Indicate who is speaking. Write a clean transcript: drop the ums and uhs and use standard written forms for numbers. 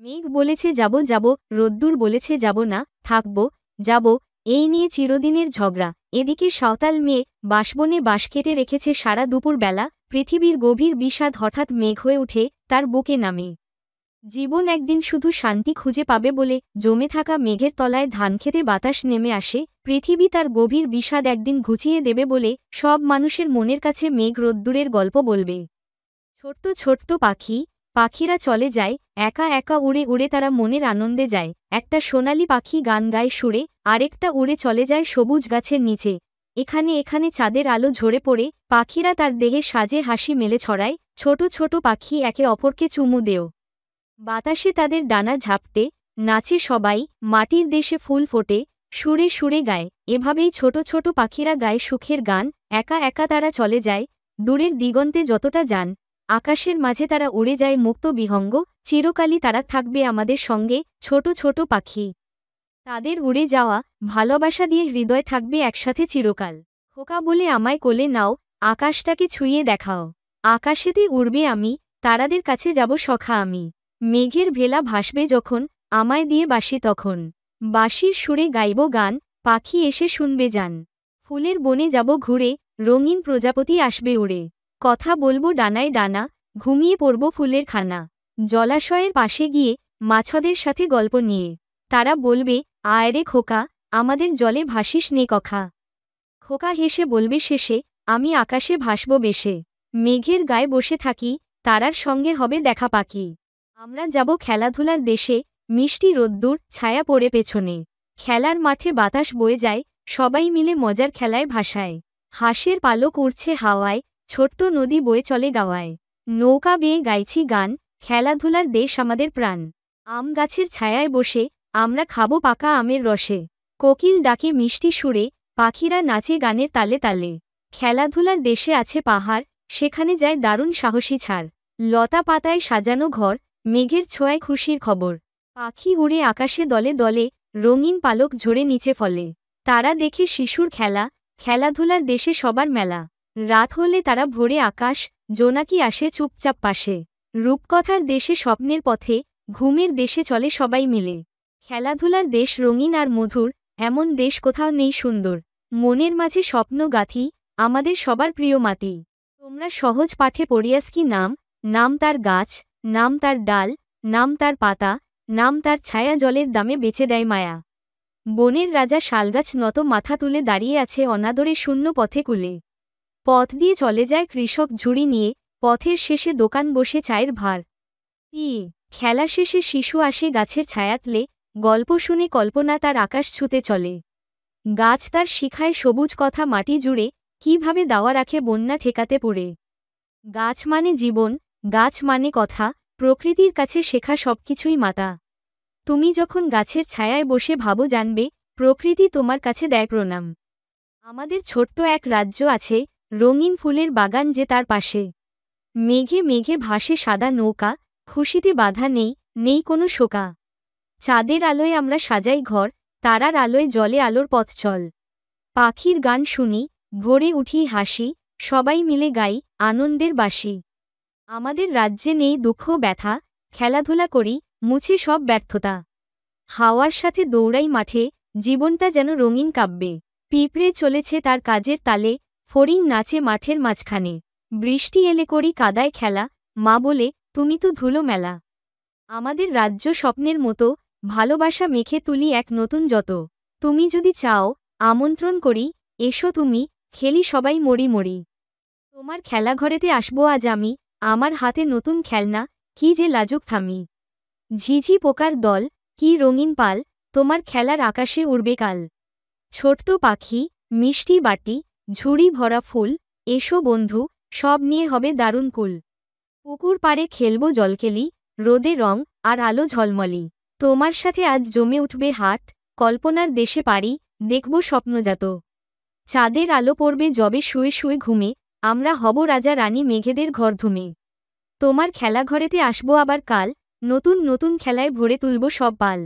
Speaker 1: মেঘ বলেছে যাব যাব, রোদ্দুর বলেছে যাব না, থাকব, যাব, এই নিয়ে চিরদিনের ঝগড়া। এদিকে সাঁওতাল মেয়ে বাঁশবনে বাঁশ কেটে রেখেছে সারা দুপুর বেলা, পৃথিবীর গভীর বিষাদ হঠাৎ মেঘ হয়ে উঠে তার বুকে নামে। জীবন একদিন শুধু শান্তি খুঁজে পাবে বলে জমে থাকা মেঘের তলায় ধান খেতে বাতাস নেমে আসে, পৃথিবী তার গভীর বিষাদ একদিন ঘুচিয়ে দেবে বলে সব মানুষের মনের কাছে মেঘ রোদ্দুরের গল্প বলবে। ছোট্ট ছোট্ট পাখিরা চলে যায়, একা একা উড়ে উড়ে তারা মনের আনন্দে যায়। একটা সোনালি পাখি গান গায় সুরে, আরেকটা উড়ে চলে যায় সবুজ গাছের নিচে। এখানে এখানে চাঁদের আলো ঝরে পড়ে, পাখিরা তার দেহে সাজে হাসি মেলে ছড়ায়। ছোট ছোট পাখি একে অপরকে চুমু দেও, বাতাসে তাদের ডানা ঝাপতে নাচে সবাই। মাটির দেশে ফুল ফোটে, সুরে সুরে গায়। এভাবেই ছোট ছোট পাখিরা গায় সুখের গান। একা একা তারা চলে যায় দূরের দিগন্তে যতটা যান, আকাশের মাঝে তারা উড়ে যায় মুক্ত বিহঙ্গ। চিরকালই তারা থাকবে আমাদের সঙ্গে, ছোট ছোট পাখি। তাদের উড়ে যাওয়া ভালোবাসা দিয়ে হৃদয় থাকবে একসাথে চিরকাল। খোকা বলে আমায় কোলে নাও, আকাশটাকে ছুঁয়ে দেখাও। আকাশেতে উড়বে আমি, তারাদের কাছে যাব সখা আমি। মেঘের ভেলা ভাসবে যখন, আমায় দিয়ে বাঁশি তখন। বাঁশির সুরে গাইব গান, পাখি এসে শুনবে যান। ফুলের বনে যাব ঘুরে, রঙিন প্রজাপতি আসবে উড়ে। কথা বলবো ডানায় ডানা, ঘুমিয়ে পড়ব ফুলের খানা। জলাশয়ের পাশে গিয়ে মাছদের সাথে গল্প নিয়ে তারা বলবে, আয় রে খোকা, আমাদের জলে ভাসিস নে কখা। খোকা হেসে বলবে শেষে, আমি আকাশে ভাসব বেশে। মেঘের গায়ে বসে থাকি, তারার সঙ্গে হবে দেখা পাকি। আমরা যাব খেলাধুলার দেশে, মিষ্টি রোদ্দুর ছায়া পড়ে পেছনে। খেলার মাঠে বাতাস বয়ে যায়, সবাই মিলে মজার খেলায় ভাসায়। হাঁসের পালক উড়ছে হাওয়ায়, ছোট্ট নদী বয়ে চলে গাওয়ায়। নৌকা বেয়ে গাইছি গান, খেলাধুলার দেশ আমাদের প্রাণ। আম গাছের ছায়ায় বসে আমরা খাবো পাকা আমের রসে। কোকিল ডাকে মিষ্টি সুরে, পাখিরা নাচে গানের তালে তালে। খেলাধুলার দেশে আছে পাহাড়, সেখানে যায় দারুণ সাহসী ছাড়। লতা পাতায় সাজানো ঘর, মেঘের ছোঁয়ায় খুশির খবর। পাখি উড়ে আকাশে দলে দলে, রঙিন পালক ঝরে নিচে ফলে। তারা দেখে শিশুর খেলা, খেলাধুলার দেশে সবার মেলা। রাত হলে তারা ভোরে আকাশ, জোনাকি আসে চুপচাপ পাশে। রূপকথার দেশে স্বপ্নের পথে, ঘুমের দেশে চলে সবাই মিলে। খেলাধুলার দেশ রঙিন আর মধুর, এমন দেশ কোথাও নেই সুন্দর। মনের মাঝে স্বপ্ন গাথি, আমাদের সবার প্রিয় মাটি। তোমরা সহজ পাঠে পড়িয়াস কি নাম, নাম তার গাছ, নাম তার ডাল, নাম তার পাতা, নাম তার ছায়া জলের দামে বেচে দেয় মায়া। বনের রাজা শালগাছ নত মাথা তুলে দাঁড়িয়ে আছে অনাদরে শূন্য পথে কুলে। পথ দিয়ে চলে যায় কৃষক ঝুড়ি নিয়ে, পথের শেষে দোকান বসে চায়ের ভার। খেলা শেষে শিশু আসে গাছের ছায়াতলে, গল্প শুনে কল্পনা তার আকাশ ছুতে চলে। গাছ তার শিখায় সবুজ কথা মাটি জুড়ে, কিভাবে দাওয়া রাখে বন্যা ঠেকাতে পড়ে। গাছ মানে জীবন, গাছ মানে কথা, প্রকৃতির কাছে শেখা সবকিছুই মাতা। তুমি যখন গাছের ছায়ায় বসে ভাবো জানবে, প্রকৃতি তোমার কাছে দেয় প্রণাম। আমাদের ছোট্ট এক রাজ্য আছে, রঙিন ফুলের বাগান যে তার পাশে। মেঘে মেঘে ভাসে সাদা নৌকা, খুশিতে বাধা নেই, নেই কোনো শোকা। চাঁদের আলোয় আমরা সাজাই ঘর, তারার আলোয় জলে আলোর পথ চল। পাখির গান শুনি, ভোরে উঠি হাসি, সবাই মিলে গাই আনন্দের বাঁশি। আমাদের রাজ্যে নেই দুঃখ ব্যথা, খেলাধুলা করি মুছে সব ব্যর্থতা। হাওয়ার সাথে দৌড়াই মাঠে, জীবনটা যেন রঙিন কাব্যে। পিঁপড়ে চলেছে তার কাজের তালে, ফড়িং নাচে মাঠের মাঝখানে। বৃষ্টি এলে করি কাদায় খেলা, মা বলে তুমি তো ধুলো মেলা। আমাদের রাজ্য স্বপ্নের মতো, ভালোবাসা মেখে তুলি এক নতুন যত। তুমি যদি চাও, আমন্ত্রণ করি, এসো তুমি, খেলি সবাই মরি মরি। তোমার খেলাঘরেতে আসবো আজ আমি, আমার হাতে নতুন খেলনা, কি যে লাজুক থামি। ঝিঝি পোকার দল, কি রঙিন পাল, তোমার খেলার আকাশে উড়বে কাল। ছোট্ট পাখি, মিষ্টি বাটি, ঝুড়ি ভরা ফুল, এসো বন্ধু, সব নিয়ে হবে দারুণ কুল। পুকুর পাড়ে খেলবো জলকেলি, রোদে রং আর আলো ঝলমলি। তোমার সাথে আজ জমে উঠবে হাট, কল্পনার দেশে পারি, দেখব স্বপ্নজাত। চাঁদের আলো পড়বে যবে শুয়ে শুয়ে ঘুমে, আমরা হব রাজা রানী মেঘেদের ঘর ধুমে। তোমার খেলাঘরেতে আসবো আবার কাল, নতুন নতুন খেলায় ভরে তুলব সব পাল।